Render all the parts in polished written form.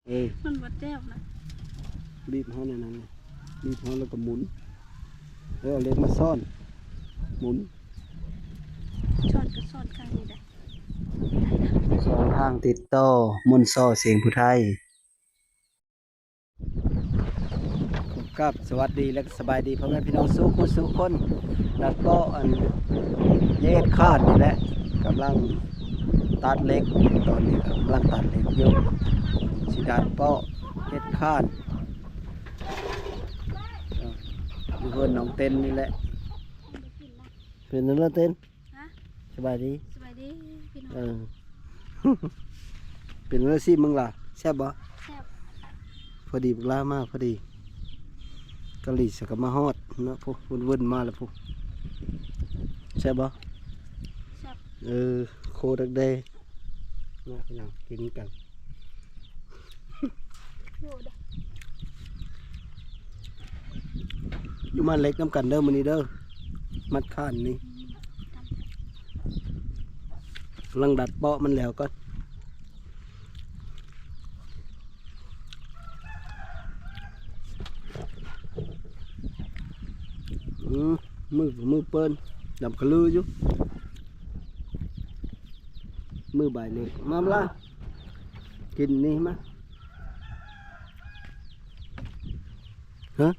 มันวัดแจ้วนะบีบเขาในนั้นบีบเขาแล้วก็หมุนแล้วเอาเล็กมาซ่อนหมุนช้อนก็ช้อนข้างนี้ได้สองทางติดต่อมนต์ซ้อเสียงผู้ไทยครับสวัสดีและสบายดีพ่อแม่พี่น้องสู้คนสู้คนแล้วก็เย็ดคาดนี่แหละกำลังตัดเล็กตอนนี้กำลังตัดเล็กอยู่สิดาดเปาะเย็ดคาดอยู่เพื่อนน้องเต้นนี่แหละเป็นนั่นละเต้นสบายดีสบายดีพี่น้องเป็นนั่นสิมึงล่ะแซ่บบ่แซ่บพอดีบุกล้ามากพอดีกะหรี่สกัดมาฮอดนะพวกวุ่นๆมาแล้วพวกใช่บ่แซ่บโคดักเดย์นะพี่น้องกินกันอยู่มาเล็กน้ำกันเด้อมื้อนี้เด้อมัดข้านนี่ลังดัดเปาะมันแล้วก็มือเปิ้นดำกระลืออยู่มือใบเล็กมาล่ะกินนี่มาฮะ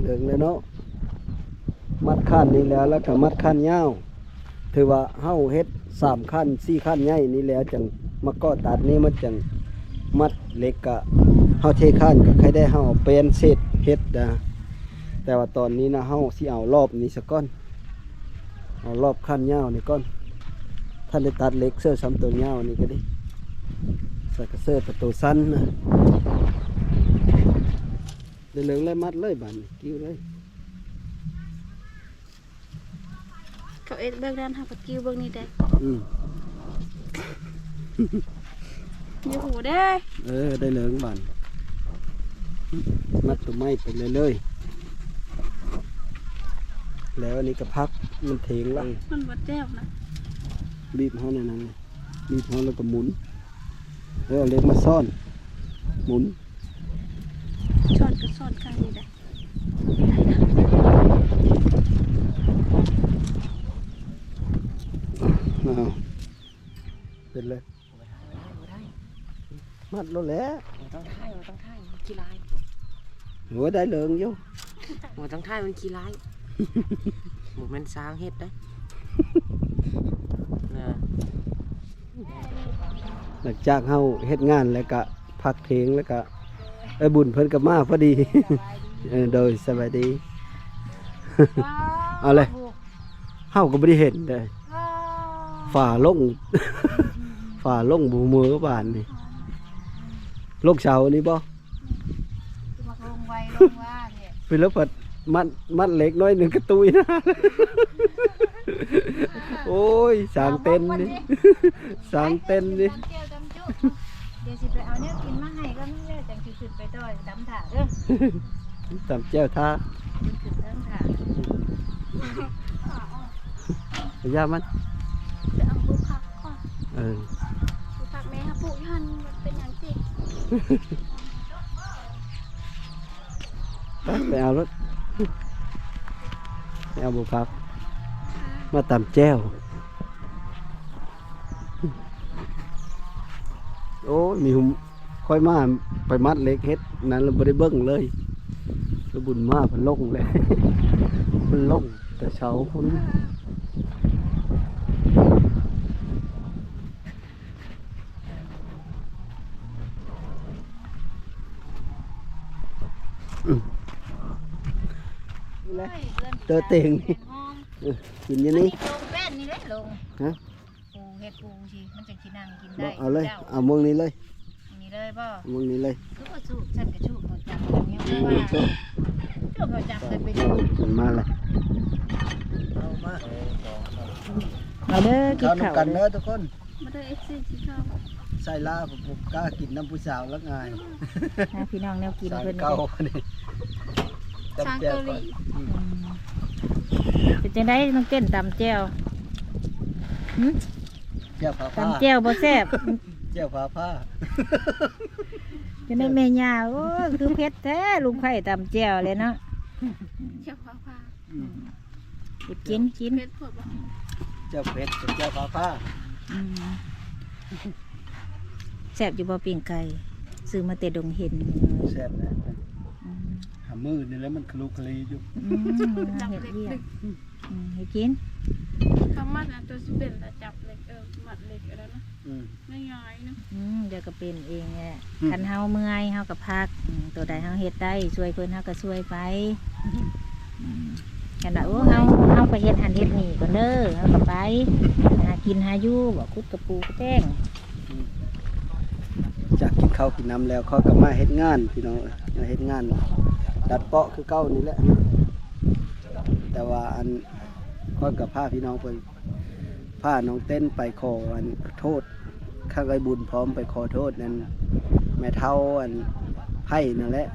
เหลืองเลยเนาะมัดขั้นนี่แล้วก็มัดขั้นยาวถือว่าเฮาเฮ็ด3ขั้น4ขั้นใหญ่นี่แล้วจังมาก็ตัดนี่มันจังมัดเล็กกะเฮาเทขั้นก็ใครได้เฮาเป็นเศษเฮ็ดนะแต่ว่าตอนนี้นะเฮาสิเอารอบนี้ซะก่อนเอารอบขั้นยาวนี่ก่อนท่านได้ตัดเล็กเสื้อซ้ำตัวยาวนี่ก็ดิใส่กระเสื้อตัวสั้นนะเดือดเลยมัดเลยบันกิ้วเลยเขาเอ็ดเบิกด้านหาปัดกิ้วเบิกนี่ได้อยู่หูได้ได้เหลืองบันมัดตัวไม้ไปเลยแล้วอันนี้ก็พักมันเถงแล้วมันวัดแจ้วนะบีบเขาในนั้นบีบเขาแล้วก็หมุนแล้วเอาเล็กมาซ่อนหมุนช้อนก็ช้อนข้างนี้ได้เป็นเลยมัดแล้วแหละต้องท่ายมันขี้ร้ายหัวได้เหลืองอยู่ต้องท่ายมันขี้ร้ายหมูมันสร้างเห็ดได้หลังจากเฮาเฮ็ดงานแล้วก็พักเทงแล้วก็บุญเพิ่นกับมาพอดีโดยสบายดีเอาเลยเฮาก็ไม่ได้เห็นเลยฝ่าลงบูมือบานนี่ลงเสานี่บ่เป็นแล้วปัดมัดเล็กน้อยหนึ่งกระตุยนะโอ้ยสางเต้นนี่สางเต้นนี่เดี๋ยวสิไปเอาเนี่ยกินมาให้ก็ไม่ได้จังสิขึ้นไปต่อยตำถาเด้อตำแจ้วท่าขึ้นเรื่องถาพยายามมันจะเอาบุพักก่อนบุพักแม่ครับปุยหันเป็นอย่างจริงไปเอารถไปเอาบุพักมาตำแจ้วโอ้มีหุ่มค่อยมาไปมัดเล็กเฮ็ดนั้นเราไม่ได้เบิ้งเลยเราบุญมากมันลงเลยมันลงแต่เช้าคนเตอเต็งกินอย่างนี้ลงแป้นนี่แหละลงฮะเห็ด ปูสิมันจังสินั่งกิน บ่ ได้ เอาเลย จ้ เอามึงนี้เลย นี่เลยบ่ มึงนี้เลย คือว่าสูบฉันก็ชูเขาจับกันเนี่ยเพราะว่าชูเขาจับกันไป มันมาเลย เอาเด้อกิน ข้าว ข้าว น้ำกันเด้อทุกคน มาได้ FC ที่เข้า ใส่ลาผมกล้ากินน้ำผู้สาวแล้วไง นะพี่น้องแนวกิน สาย เพิ่น เก่า นี่ นี่ ช้างเกาหลี เป็นจังได๋น้องเต้นตำแจ่วหึ แก้วผ้าผ้า ตำแจ่วบ่แซ่บ แก้วผ้าผ้า จะได้แม่ย่าโอ้ยคือเผ็ดแท้ลุงไผ่ตำแจ่วเลยเนาะ เจ้าพา กิน เพชรพวกบ่ แก้วเผ็ดแก้วผ้าผ้า อืมแซ่บอยู่บ่ปิ้งไก่ซื้อมาแต่ดงเห็น แซ่บนะ อืม หามือนี่แล้วมันคลุกคลีอยู่ จับ เห็ด เล็ก เรีย ดึ ก ก ให้กิน คำมัดนะตัวสิเป็นแต่จับเล็กมัดเล็กอะไรนะ อืม ง่ายๆนะ เดี๋ยวก็เป็นเองแหละ อืม คันเฮาเมื่อยเฮาก็พักตัวใดเฮาเฮ็ดได้ช่วยเพิ่นเฮาก็ช่วยไปคันว่าโอ้เฮาไปเฮ็ดหันเฮ็ดนี่ก่อนเด้อเฮาก็ไปหากินหาอยู่บ่คุดกระปูกระแป้ง จากกินข้าวกินน้ำแล้วเขาก็มาเฮ็ดงานพี่น้องมาเฮ็ดงาน ดัดเปาะคือเก้านี่แหละ แต่ว่าอันก็กับผ้าพี่น้องไปผ้าน้องเต้นไปขออันโทษข้างไอ้บุญพร้อมไปขอโทษนั่นแม่เท่าอันไผ่นั่นแหละ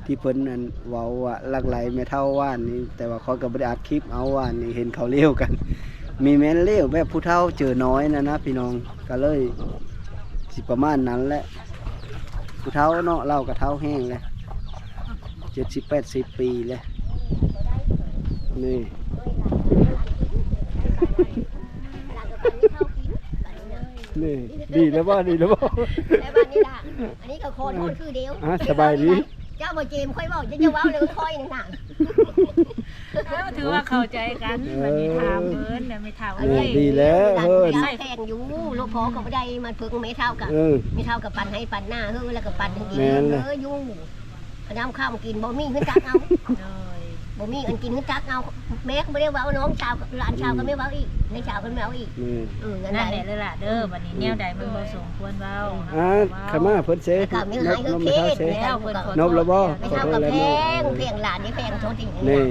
ที่เพิ่นนั่นเว้าว่าลักไหลแม่เท่าว่านนี่แต่ว่าเขาก็บ่ได้อัดคลิปเอาว่านนี่เห็นเขาเลี้ยวกัน มีแม่นเลี้ยวแบบผู้เฒ่าเจอน้อยนะพี่น้องก็เลยสิประมาณนั้นแหละผู้เฒ่าเนาะเราก็เฒ่าแห้งเลย70-80 ปีเลยนี่ นี่ดีแล้วบ่ดีแล้วบ่ ในบ้านนี่ล่ะอันนี้ก็โคนคือเดียว สบายดี เจ้าบ่เจมค่อยบอกจะเว้าเรื่องค่อยนึงน่ะ ถือว่าเข้าใจกันมันมีทางเพิ่นน่ะไม่เท่า นี่ดีแล้วเฮ้ย ใส่แพงอยู่ลูกพ่อก็บ่ได้มาพึ่งไม่เท่ากับ เออ ไม่เท่ากับปันให้ปันหน้าเฮ้อแล้วก็ปันให้กิน แม่นเลย อยู่น้ำข้าวกินบ่มีขึ้นจักเอา เลย บ่มีอันกินขึ้นจักเอาแม่ก็บ่ได้เว้าน้องชาวหลานชาวก็ไม่เว้าอีกในชาวก็ไม่เว้าอีก นี่ นั่น นั่น แห แห ละ ละเลยล่ะเด้อบัดนี้แนวใดมันบ่สมควรเว้า ขม่าเพิ่นเซ แล้วก็มีหาย น คือก เพ ไม่เท่า ศ เซ แล้วเพิ่นขอโทษ นบแล้วบ่ ไม่เท่ากับแพงเพลงหลานนี่แพงโทษจริง นี่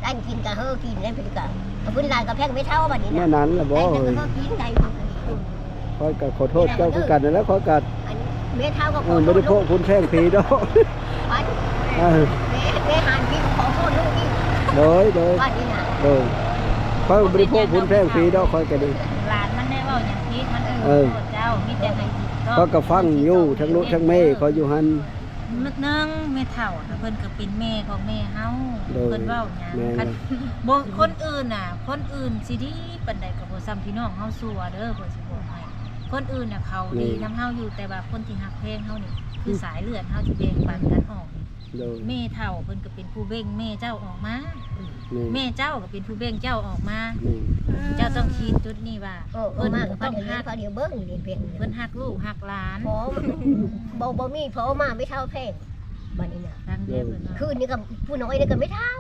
ได้กินกับเฮอกินได้เป็นกับพื้นหลานกับแพงไม่เท่าบัดนี้ แม่ นะ นั้นล่ะบ่ ได้ เอ้ แต่ ย ก็กินได้ ขอยก็ขอโทษเจ้าคือกันนั่นแหล้วขอยก็ อันไม่เท่าก็ข เอ อ อ โท บ่ ษ ได้โพ ลู ก ก คุณแท่งผีดอก บ้าน เออ แม่หานพี่ขอโทษลูกอีก โดย บ้านนี้นะ โดยขอยบ่ได้โพกคุณแท่งผีดอกขอยก็ดี หลานมันได้เว้าหยังผิดมันเออเจ้ามีแต่ให้ผิด ขอยก็ฟังอยู่ทั้งลูกทั้งแม่ขอยอยู่หั่น นึกนึงแม่เฒ่าน่ะเพิ่นก็เป็นแม่ของแม่เฮา โดย เพิ่นเว้าหยัง แม่น คันบ่คนอื่นน่ะ คนอื่นสิดีปานใดก็บ่ซ้ำพี่น้องเฮาซัวเด้อเพิ่นสิบอกให้คนอื่นน่ะเขาดีนำเฮาอยู่แต่ว่าคนที่ฮักแพงเฮานี่คือสายเลือดเฮาสิแบ่งปันกันออก โดย แม่เฒ่าเพิ่นก็เป็นผู้เบ่งแม่เจ้าออกมา นี่ แม่เจ้าก็เป็นผู้เบ่งเจ้าออกมา นี่ เจ้าต้องคิดจุดนี้ว่า เออมากก็ต้องเรียนเขาเดี๋ยวเบิ้งเรียนเพลง เพิ่นฮักลูกฮักหลาน พอบ่มีพอมาไม่เท่าเพลงบ้านนี้นะ ดังเด้อเพิ่นว่า คืนนี้ก็ผู้น้อยนี่ก็ไม่เท่า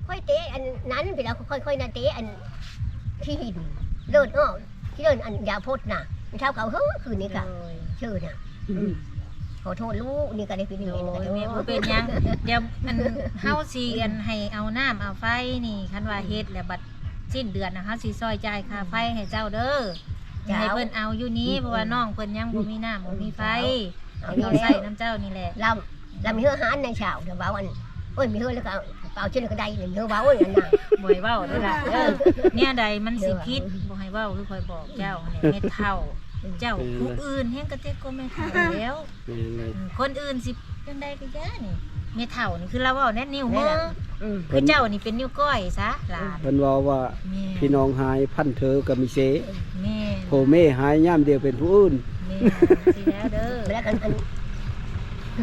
ค่อยเตะอันนั้นไปแล้วค่อยๆนะเตะอันที่หินเดินอ้อที่เดินอันยาพดน่ะไม่เท่าเขาเฮ้อคืนนี้ก็ โดย ชื่อน่ะขอโทษลูกนี่ก็ได้เป็นอย่าง โด นี้ ยแม่บ่เป็นหยังเดี๋ยวอันเฮาสิอันให้เอาน้ำเอาไฟนี่คันว่าเฮ็ดแล้วบัดสิ้นเดือนนะเฮาสิซอยจ่ายค่าไฟให้เจ้าเด้ออย่าให้เพิ่นเอาอยู่นี้เพราะว่าน้องเพิ่นยังบ่มีน้ำบ่มีไฟ เอา เขา นี่ ใส่ ใส่ น้ำเจ้านี่แหละ ลำมีเฮือหานในชาวเดี๋ยวเว้าอันโอ้ยมีเฮือแล้วก็เป่าชื่อก็ได้หนึ่งเฮือเว้าอย่างนั้นน่ะ บ่ให้เว้าเด้อล่ะเนี่ยใดมันสิผิดบ่ให้เว้าคือค่อยบอกเจ้าเนี่ยแม่เฒ่าเจ้าผู้อื่นแฮงกะเต็กก็แม่เฒ่าแล้ว นี่เลย คนอื่นสิจังใดก็ย่านี่แม่เฒ่านี่คือเราเว้าแน่นิ้วมือ เพิ่ คือน เจ้านี่เป็นนิ้วก้อยซะหลาน เพิ่นเว้าว่า แม่ พี่น้องหายพันเธอก็มีเส แม่ โผแม่หายย่ามเดียวเป็นผู้อื่น แม่สิแล้วเด้อ แล้วกันอัน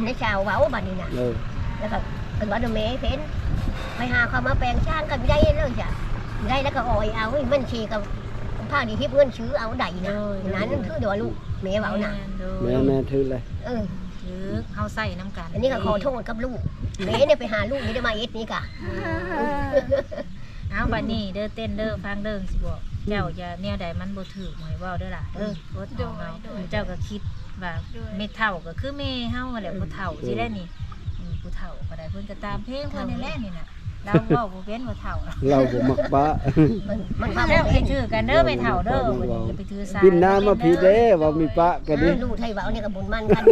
ในชาวเว้าบัดนี้น่ะ เออ แล้วก็เป็นว่าเมย์เพ้นไปหาเขามาแปลงช่างกันไม่ได้เลยจ้ะไม่ได้แล้วก็อ่อยเอามันชีกับผ้าดีทิพย์เงินชื้อเอาได้นะนั้นคือเดี๋ยวลูกเมย์เว้าน่ะ แม่แม่ถือเลย เออ ถือเฮาใส่น้ำกัน อันนี้ก็ขอโทษกับลูกเมย์เนี่ยไปหาลูกนี่ได้มาเอ็ดนี่กะ เอาบัดนี้เด้อเต้นเด้อฟังเด้อสิบอก เจ้าอย่าแนวใดมันบ่ถูกหวยเว้าเด้อล่ะอดเอาเจ้าก็คิดว่าแม่เฒ่าก็คือแม่เฮาแหละผู้เฒ่าสิได้นี่ผู้เฒ่าก็ได้เพิ่นก็ตามเพลงเพิ่นนี่แหละนี่น่ะเราเว้าบ่เป็นผู้เฒ่า เราบ่มักปะ มันพา แล้ว บ่ ไป เป็น ถือกันเด้อแม่เฒ่าเด้อวันนี้อย่าไปถือสา พินน้ำมาพีเด้ว่ามีปะกันดิ ลูกไทยเว้าเนี่ยก็บุญมันกัน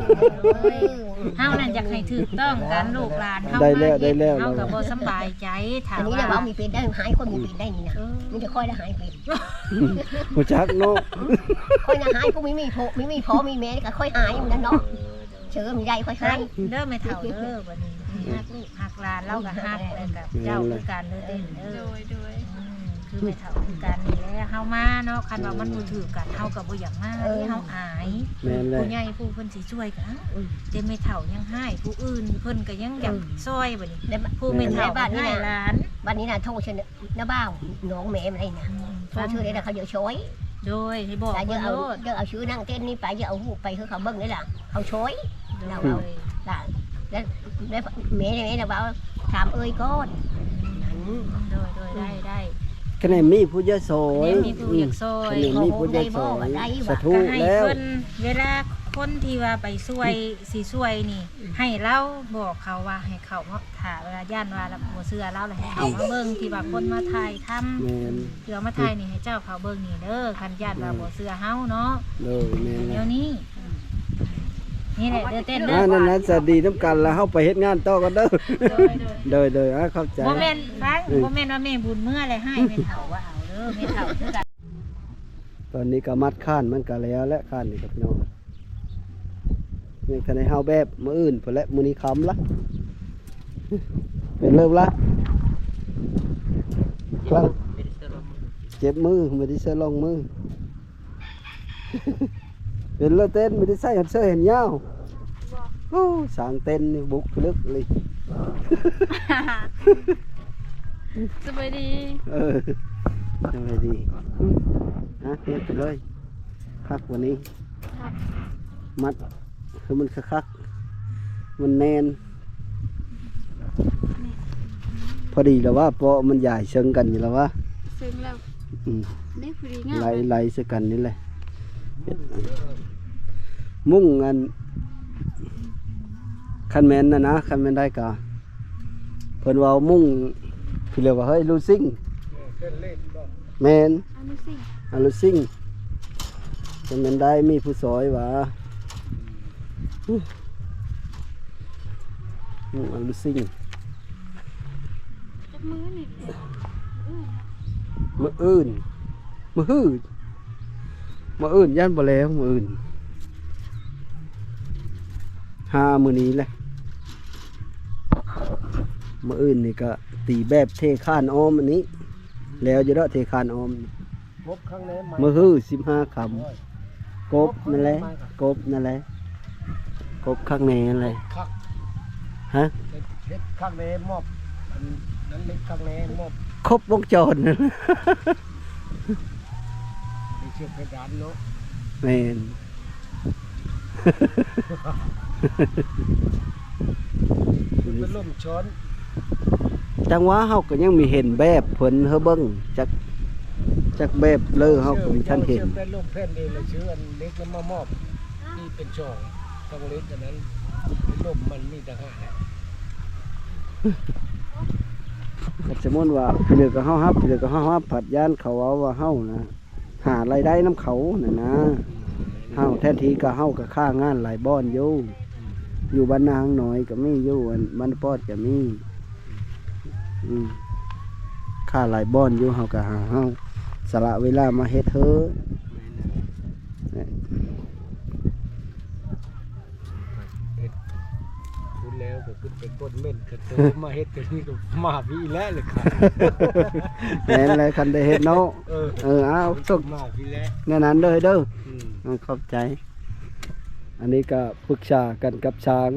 เฮานั่นอยากให้ถูกต้องกันลูกหลานเฮา ได้แล้ว เฮาก็บ่สำบายใจถา อั ม นนี้ ว่า น่ะเว้ามีเป็นได้หายคนมีเป็นได้นี่นะมันจะค่อยได้หายเป็น ผู้จักเนาะ ค่อยน่ะหายผู้มีพอมีแม่ก็ค่อยหายมันนั่นเนาะเชื่อมีได้ค่อยหาย เด้อแม่เฒ่าเด้อวันนี้ฮักลูกฮักหลานเราก็ฮักแล้วกับเจ้าคือการเด้อเต้นเด้ โด อย โดย คือแม่เฒ่าคือการนี่แหละเฮามาเนาะคันว่ามันบ่ถือกันเฮาก็บ่อยากมาเฮาอาย แม่นเลย ผู้ใหญ่ผู้เพิ่นสิช่วยก็แต่แม่เฒ่ายังให้ผู้อื่นเพิ่นก็ยังอยากซอยบัดนี้ แล้ว ผู้แม่เฒ่าบ้านให้หลาน วันนี้น่ะโทรเชิญน้าบ้าวน้องแม่อะไรน่ะโทรชื่อได้แล้วเขาเดี๋ยวช่วย โดยให้บอก แต่ เพิ่น เอา โลด เอาชื่อนั่งเต้นนี่ไปเอาหูไปคือเขาเบิ่งนี่ล่ะเขาช่วย โด เรา ย เอา ล่ะแล้วแม่น่ะว่าถามเอ้ยก่อน โดยได้ คะแนนมีผู้ยะโสย แม่มีผู้อยากซอย คะแนนมีผู้ยะโสยสะทุ ก็ให้ แล้ว เพิ่นเวลาคนที่ว่าไปช่วยสิช่วยนี่ ให้เราบอกเขาว่าให้เขามาถ่าเวลาย่านว่าเราบ่เชื่อเราแล้วให้เขามาเบิ่งที่ว่าคนมาถ่ายทำ แม่น เดี๋ยวมาถ่ายนี่ให้เจ้าเขาเบิ่งนี่เด้อคันย่านว่าบ่เชื่อเฮาเนาะ เลยแม่น เดี๋ยวนี้นี่แหละเด้อเต้นเด้ นั่นนั้นสวัสดีน้ำกันแล้วเฮาไปเฮ็ดงานต่อกันเด้อ โดย เด้อเข้าใจ บ่แม่นฟังบ่แม่นว่าแม่บุญเมื่ออะไรให้แม่เฒ่าว่าเอาเด้อแม่เฒ่าคือกัน ตอนนี้ก็มัดข้านมันก็แล้วและข้านนี่ครับพี่น้องนี่คันให้เฮาแบบมื้ออื่นพุ่นและมื้อนี้ค่ำละเป็นเริ่มละครั้งเจ็บมือไม่ได้เสื้อรองมือ เป็นเลิศเต้นไม่ได้ใส่หัดเสื้อเห็นยาวโอ้สางเต้นนี่บุกลึกเลย สบายดี ทำไมดีฮะเฮ็ดไปเลยคักกว่านี้ มัดคือมันคักมันแน่นพอดีแล้วว่าเพราะมันใหญ่เชิงกันอยู่แล้วว่า ซึ้งแล้วได้พอดีงาม ไหลเสกันนี่แหละมุ่งอันคันแมนนะคันแมนได้กะเพิ่นว่ามุ่งคือเรียกว่าเฮ้ยลูซิงแมน อันนี้สิ อันลูซิงคันแมนได้มีผู้ซอยว่ามุ่งอันลูซิง จับมือนี่ มื้ออื่นมื้อหืดมื้ออื่นย่านบ่แล้วมื้ออื่นมื้อนี้แหละมื้ออื่นนี่ก็ตีแบบเทคานออมอันนี้ แล้วจะได้เทคานออมมื้อหือ15คำกบนั่นแหละกบนั่นแหละกบข้างในนั่นแหละฮะ เฮ็ดข้างในมอบอันนั้นเล็กข้างในมอบ ครบวงจรนะ ในเชือกเพดานเนาะ แม่น เป็นล่มช้อน จังหวะเฮาก็ยังมีเห็นแบบเพิ่นเฮาเบิ่งจักแบบเลอเฮาก็มีท่านเห็น ชือกเป็นล่มแผ่นเองเลยชื่ออันเล็กแล้วมามอบนี่เป็นช่องต้องเล็กอันนั้นเป็นล่มมันมีต่างหากแหละ ก็สมมุติว่าพี่เหลือก็เฮาฮับพี่เหลือก็เฮาฮับผัดย่านเขาเอาว่าเฮานะหารายได้นํเขาน่ะนะเฮาแทนที่ก็เฮาก็ค่างานหลายบ่อนอยู่บ้านนางน้อยก็มีอยู่อันบ้านปอดก็มีค่าหลายบ่อนอยู่เฮาก็หาเฮาสละเวลามาเฮ็ดเถอะ พูดแล้วก็ขึ้นเป็นก้นเม่นกระโตมาเฮ็ดตัวนี้ก็มาพี่แล้วเลยครับ แม่นเลยคันได้เฮ็ดเนาะเอาสุก มาพี่แล้ว แน่นั้นเด้อเด้อ อืม ขอบใจ อันนี้ก็ปรึกษากันกับช้าง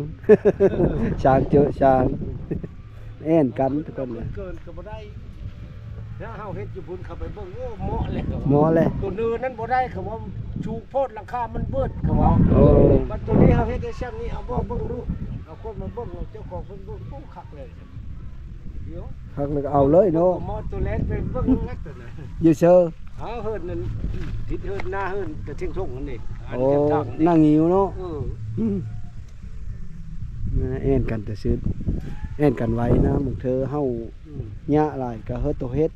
ช้างเจอช้างแอ่นกันทุกคนเลย เกินก็บ่ได้ถ้าเฮาเฮ็ดอยู่พุ่นเข้าไปเบิ่งโอ้เหมาะเลย หมอเลย ตัวเนื้อนั้นบ่ได้เขาว่าชูโพดหลังคามันเบิดเขาว่า โอ้ มันตัวนี้เฮาเฮ็ดได้ซ้ํนี้เอาบ่เบิ่งดูเอาคนมาเบิ่งเจ้าของเพิ่นเบิ่งโอ้คักเลย เดี๋ยว คักเลยก็เอาเลยเนาะ มอตัวเล็กไปเบิ่งนักตัวน่ะ อยู่เชอ เอาเฮิรนนั่นทิศเฮิรนหน้าเฮิรนแต่เชียงส่งนั่นเอง โอ้นั่งหิวเนาะ เออ แอนกันแต่ซื้อแอนกันไว้นะมึงเธอเฮาหญ้าหลายก็เฮ็ดตัวเฮ็ด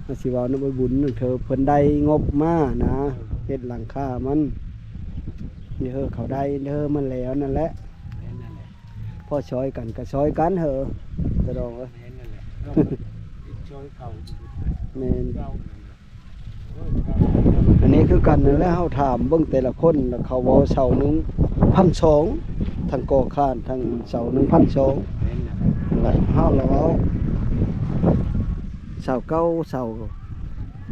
อาสิเว้านำบุญนึงเธอเพิ่นได้งบมานะเฮ็ดหลังคามันนี่เฮอเขาได้เด้อมันแล้วนั่นแหละ แม่นนั่นแหละ พอช้อยกันก็ช้อยกันเหอะตะดองเอ้ย แม่นนั่นแหละช่วยเก่า แม่น เก่า อันนี้คือกันนั่นแหละเฮาถามเบิ่งแต่ละคนแล้วเขาเว้าเสาหนึง1,200ทั้งก่อคานทั้งเสาหนึง1,200 แม่นนั่นแหละ ไหลเฮาแล้วเอาเสาเก้าเสา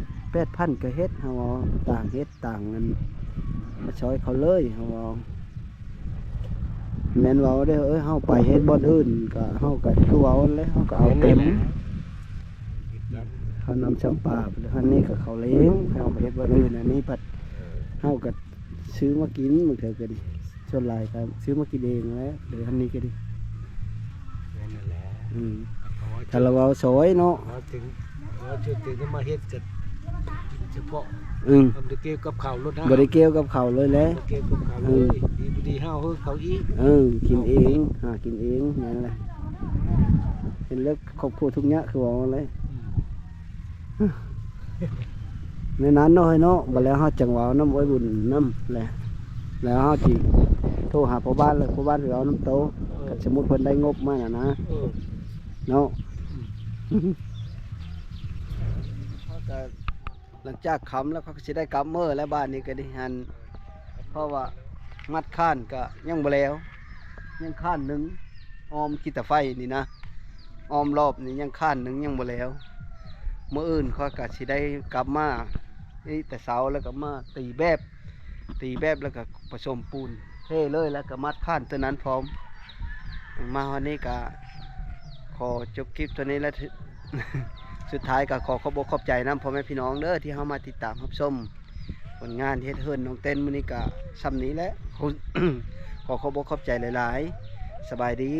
8,000ก็เฮ็ดเฮาเอาต่างเฮ็ดต่างเงินมาช้อยเขาเลยเฮาเอาแม่นเว้าเด้อเฮาไปเฮ็ดบ่อนอื่นก็เฮาก็คือเว้านั่นแหละเฮาก็เอาเต็มเขานำจำปาไปเลยอันนี้ก็เขาเลี้ยงเฮาไปเฮ็ดบ่อนอื่นอันนี้ปัดเฮาก็ซื้อมากินมื้อเถอะก็ดิส่วนหลายก็ซื้อมากินเองแหล้วหรืออันนี้ก็ดิ แม่นนั่นแหละ ถ้าเราเอาสวยเนาะ เราถึงมาเฮ็ดกันเฉพาะ ทำตะเกียบกับข้าวรถ บ่ได้เกี่ยวกับเขาวเลยแหละ ตะเกียบกับข้าวเลยดีห้าวเฮ้เขาอีก กินเองหากินเองนั่นแหละเป็นเลิกครอบครัวทุกอย่างคือว่าเลยในนั้นเนาะเนาะบ่แล้วเฮาจังหวะน้ำไว้บุญน้ำแหละแล้วเฮาสิโทรหาพ่อบ้านเลยพ่อบ้านสิเอาน้ำโตก็สมมุติเพิ่นได้งบมาน่ะนะเนาะก็หลังจากค้ำแล้วเขาก็สิได้กำมือแล้วบ้านนี้ก็ได้หันเพราะว่ามัดข้านก็ยังบ่แล้วยังข้านหนึงออมขี้ตะไฟนี่นะออมรอบนี่ยังข้านหนึงยังบ่แล้วมื้ออื่นเขาก็สิได้กลับมานี่แต่เช้าแล้วก็มาตีแบบแล้วก็ผสมปูนเทเลยแล้วก็มัดข้านตัวนั้นพร้อมมาวันนี้ก็ขอจบคลิปตัวนี้แล้ว สุดท้ายก็ขอขอบอกขอบใจน้ำพ่อแม่พี่น้องเด้อที่เข้ามาติดตามรับชมผลงานเฮ็ดเฮิรนน้องเต้นมื้อนี้ก็ซ้ำนี้แหละ ขอบอกขอบใจหลายๆสบายดี